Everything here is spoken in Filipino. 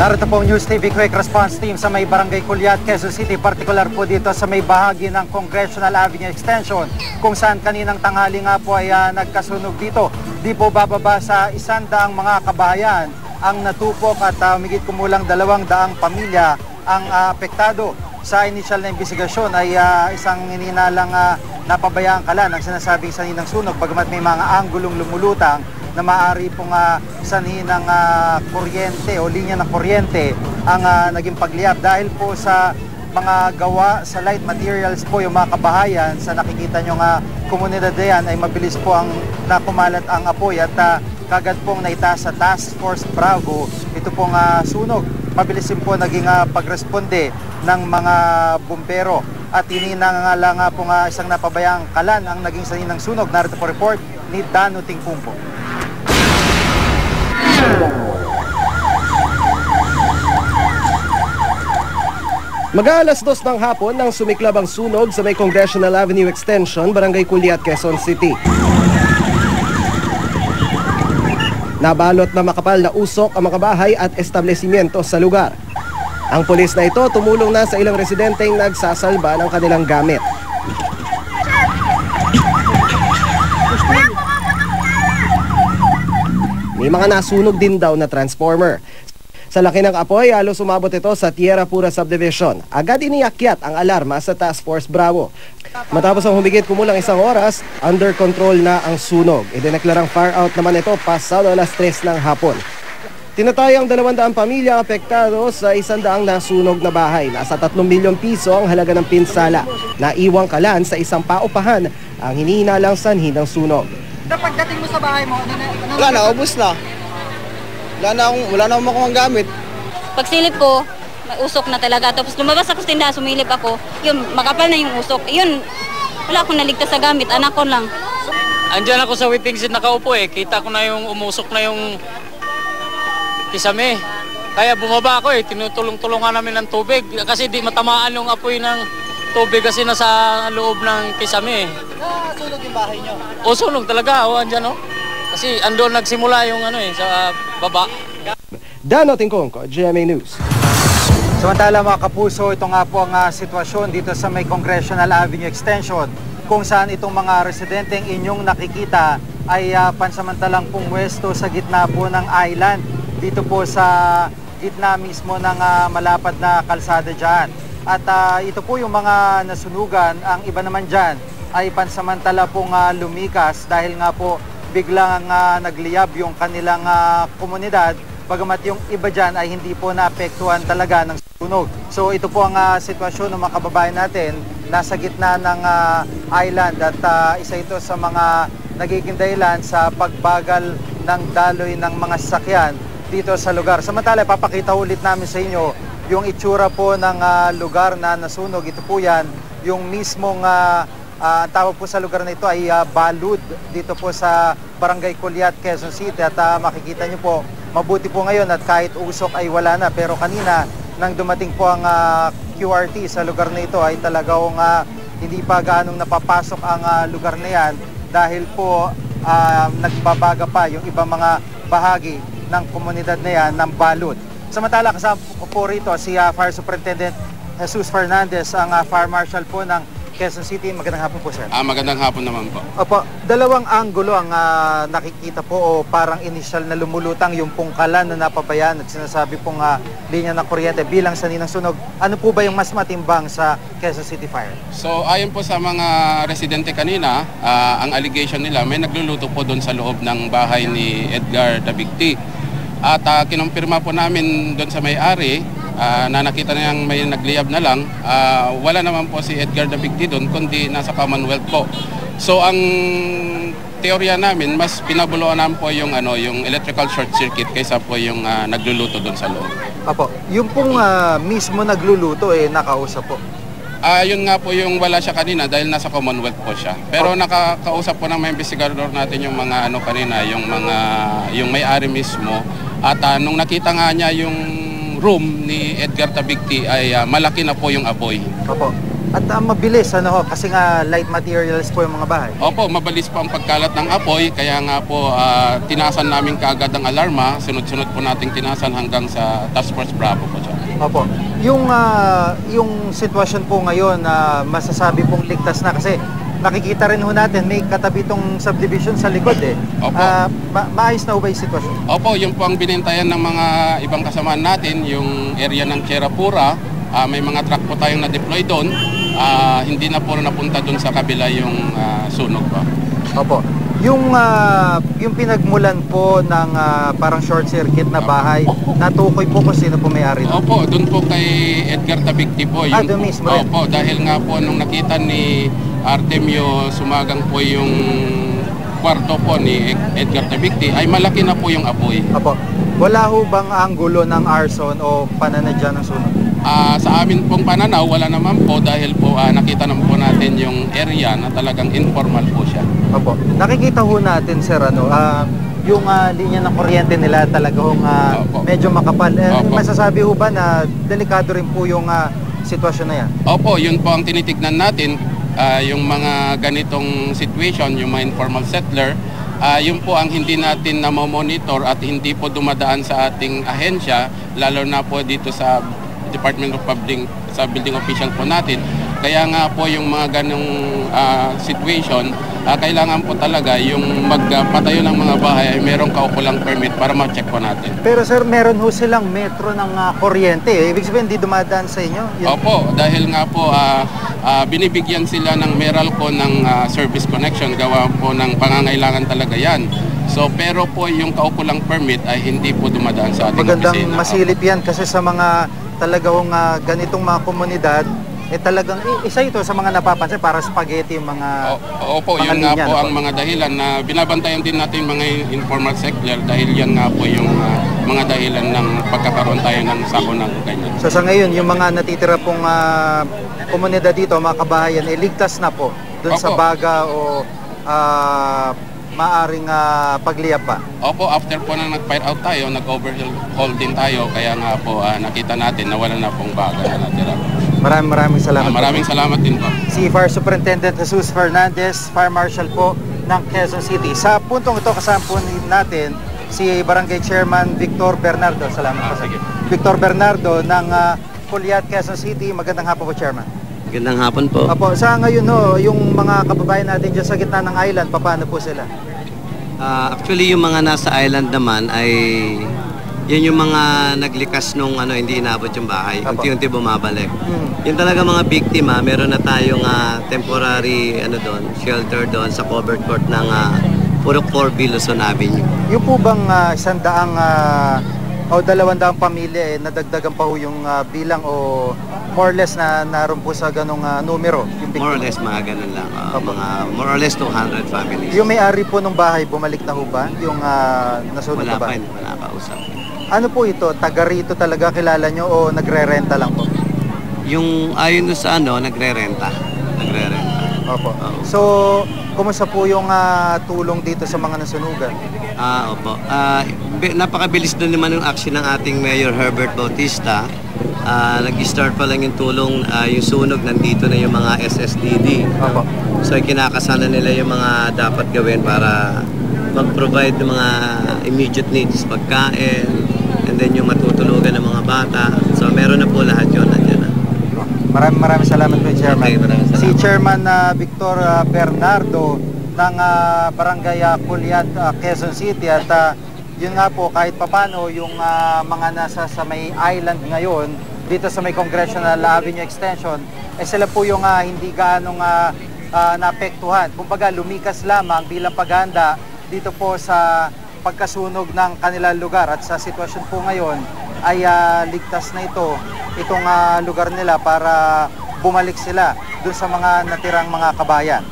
Narito po ang News TV Quick Response Team sa may Barangay Culiat, Quezon City, partikular po dito sa may bahagi ng Congressional Avenue Extension kung saan kaninang tanghali nga po ay nagkasunog dito. Di po bababa sa 100 mga kabahayan ang natupok at higit kumulang 200 pamilya ang apektado. Sa initial na investigasyon ay isang hininalang napabayaan kalan ang sinasabing sanhi ng sunog, bagamat may mga anggulong lumulutang na maaari pong sanhi ng kuryente o linya ng kuryente ang naging pagliyab. Dahil po sa mga gawa sa light materials po yung mga kabahayan, sa nakikita nyo komunidad na yan ay mabilis po ang nakumalat ang apoy at kagad pong naitaas sa Task Force Bravo ito pong sunog. Mabilis din po naging pagresponde ng mga bumbero at hininangala nga po isang napabayang kalan ang naging sanhi ng sunog. Narito po report ni Dano Tingpumpo. Mag-aalas 2 ng hapon nang sumiklab ang sunog sa may Congressional Avenue Extension, Barangay Culiat, Quezon City. Nabalot na makapal na usok ang mga bahay at establishmento sa lugar. Ang pulis na ito tumulong na sa ilang residenteng nagsasalba ng kanilang gamit. May mga nasunog din daw na transformer. Sa laki ng apoy, halos umabot ito sa Tierra Pura Subdivision. Agad iniakyat ang alarma sa Task Force Bravo. Matapos ang humigit kumulang 1 oras, under control na ang sunog. Idineklarang fire out naman ito pasado alas 3 ng hapon. Tinatayang 200 pamilya ang apektado sa 100 nasunog na bahay. Nasa 3 milyong piso ang halaga ng pinsala. Naiwang kalan sa isang paupahan ang hinihinalang sanhi ng sunog. Pagdating mo sa bahay mo, wala na, ubos na. Wala na akong makuha gamit. Pagsilip ko, may usok na talaga. Tapos lumabas ako sa tindahan, sumilip ako. Yun, makapal na yung usok. Yun, wala akong naligtas sa gamit. Anak ko lang. Andiyan ako sa waiting seat nakaupo eh. Kita ko na yung umusok na yung kisame. Kaya bumaba ako eh. Tinutulong-tulungan namin ng tubig. Kasi di matamaan yung apoy ng tubig kasi nasa loob ng kisame. sunog yung bahay nyo? O sunog talaga. O andyan o. Kasi andun nagsimula yung sa baba. Dano Tingpumpo, GMA News. Samantala mga kapuso, ito nga po ang sitwasyon dito sa may Congressional Avenue Extension kung saan itong mga residenteng inyong nakikita ay pansamantalang pumwesto sa gitna po ng island dito po sa gitna mismo ng malapad na kalsada dyan. At ito po yung mga nasunugan, ang iba naman dyan ay pansamantala pong lumikas dahil nga po biglang nagliyab yung kanilang komunidad, bagamat yung iba dyan ay hindi po naapektuhan talaga ng sunog. So ito po ang sitwasyon ng mga kababayan natin nasa gitna ng island at isa ito sa mga nagiging dahilan sa pagbagal ng daloy ng mga sasakyan dito sa lugar. Samantala, papakita ulit namin sa inyo yung itsura po ng lugar na nasunog. Ito po yan, yung mismong ang tawag po sa lugar na ito ay Balud dito po sa Barangay Culiat, Quezon City. At makikita nyo po, mabuti po ngayon at kahit usok ay wala na. Pero kanina, nang dumating po ang QRT sa lugar na ito ay talagang hindi pa gaanong napapasok ang lugar na yan dahil po nagbabaga pa yung ibang mga bahagi ng komunidad na yan ng Balud. Samantala, kasama po rito si Fire Superintendent Jesus Fernandez, ang Fire Marshal po ng Quezon City. Magandang hapon po, sir. Magandang hapon naman po. Opo, dalawang anggulo ang nakikita po o parang initial na lumulutang yung pungkalan na napabayaan at sinasabi pong linya ng kuryente bilang sanhi ng sunog. Ano po ba yung mas matimbang sa Quezon City Fire? So ayon po sa mga residente kanina, ang allegation nila may nagluluto po doon sa loob ng bahay ni Edgar Dabigti. At kinumpirma po namin doon sa may-ari na nakita na yung may nagliyab na lang, wala naman po si Edgar Dabigti doon, kundi nasa Commonwealth po. So ang teorya namin, mas pinabuluan namin po yung, yung electrical short circuit kaysa po yung nagluluto doon sa loob. Apo, yung pong mismo nagluluto nakausap po? Yun nga po yung wala siya kanina dahil nasa Commonwealth po siya. Pero nakakausap po ng mga investigador natin yung mga kanina, yung may-ari mismo. At nung nakita nga niya yung room ni Edgar Dabigti ay malaki na po yung apoy. Opo. At mabilis, ano ho, kasi nga light materials po yung mga bahay. Opo, mabilis po ang pagkalat ng apoy, kaya nga po tinasan namin kaagad ang alarma, sunod-sunod po nating tinasan hanggang sa Task Force Bravo po siya. Opo. Yung sitwasyon po ngayon na masasabi pong ligtas na kasi nakikita rin ho natin may katabi tong subdivision sa likod eh. Opo. Maayos na ho ba yung sitwasyon? Opo, yung po ang binintayan ng mga ibang kasamaan natin, yung area ng Tierra Pura, may mga truck po tayong na-deploy doon. Hindi na po napunta doon sa kabila yung sunog pa. Opo. Yung pinagmulan po ng parang short circuit na bahay, natukoy po kung sino po may-ari doon? Opo, doon po kay Edgar Tabigti po. Doon mismo rin? Opo, dahil nga po nung nakita ni Artemio Sumagang po yung kwarto po ni Edgar Tabigti, ay malaki na po yung apoy. Opo. Wala ho bang anggulo ng arson o pananadya ng sunog? Sa amin pong pananaw, wala naman po dahil po nakita naman po natin yung area na talagang informal po siya. Opo. Nakikita ho natin, sir, yung linya ng kuryente nila talagang medyo makapal. Masasabi ho ba na delikado rin po yung sitwasyon na yan? Opo, yun po ang tinitignan natin. Yung mga ganitong situation, yung mga informal settler, yun po ang hindi natin na-monitor at hindi po dumadaan sa ating ahensya, lalo na po dito sa Department of Public, sa building official po natin. Kaya nga po yung mga ganong situation, kailangan po talaga yung magpatayo ng mga bahay ay merong kaukulang permit para ma-check po natin. Pero sir, meron ho silang metro ng kuryente. Ibig sabihin, hindi dumadaan sa inyo? Opo, dahil nga po binibigyan sila ng Meralco ng service connection, gawa po ng pangangailangan talaga yan. So, pero po yung kaukulang permit ay hindi po dumadaan sa ating magandang opisina. Masilip yan kasi sa mga talagang ganitong mga komunidad, talagang isa ito sa mga napapansin para spaghetti yung mga Opo, mga yun nga linya, po ang mga dahilan na binabantayan din natin mga informal settler dahil yan nga po yung mga dahilan ng pagkakaroon tayo ng sako ng ganyan. So sa ngayon, yung mga natitira pong komunidad dito, mga kabahayan, ligtas na po doon sa baga o maaring pagliyap pa? Opo, after po na nag-fire out tayo, nag-overhaul din tayo, kaya nga po nakita natin na wala na pong baga na natira. Maraming salamat. Maraming salamat din po. Si Fire Superintendent Jesus Fernandez, Fire Marshal po ng Quezon City. Sa puntong ito kasama po natin si Barangay Chairman Victor Bernardo. Salamat po. Sige. Victor Bernardo ng Puliat, Quezon City. Magandang hapon po, Chairman. Magandang hapon po. Opo, sa ngayon yung mga kababayan natin dyan sa gitna ng island, paano po sila? Actually, yung mga nasa island naman ay yan yung mga naglikas nung hindi inabot yung bahay, unti-unti bumabalik. Yung talaga mga biktima, meron na tayong temporary doon, shelter doon sa covered court ng Purok 4B Luzon Avenue. Yung po bang 100 o 200 pamilya nadagdagan pa ho yung bilang o more or less na naroon po sa ganong numero? Yung more or less mga ganun lang, mga more or less 200 families. Yung may-ari po ng bahay, bumalik na ho ba? Yung nasunog na ba? Wala pa usap. Ano po ito? Taga rito talaga kilala nyo o nagre-renta lang po? Yung ayon sa nagre-renta. Opo. So, kumusta po yung tulong dito sa mga nasunugan? Opo. Napakabilis din naman yung action ng ating Mayor Herbert Bautista. Nag-start pa lang yung tulong, yung sunog, nandito na yung mga SSDD. Opo. So, kinakasana nila yung mga dapat gawin para mag-provide ng mga immediate needs, pagkain, and then yung matutulugan ng mga bata. So, meron na po lahat yun. Nandiyan na. Maraming salamat po, Chairman. Okay, salamat. Si Chairman Victor Bernardo ng Barangay Puliat, Quezon City. At yun nga po, kahit papano yung mga nasa sa may island ngayon, dito sa may Congressional Avenue Extension, sila po yung hindi gaanong naapektuhan. Kumbaga, lumikas lamang bilang paghahanda dito po sa pagkasunog ng kanilang lugar. At sa sitwasyon po ngayon ay ligtas na itong lugar nila para bumalik sila dun sa mga natirang mga kabayan.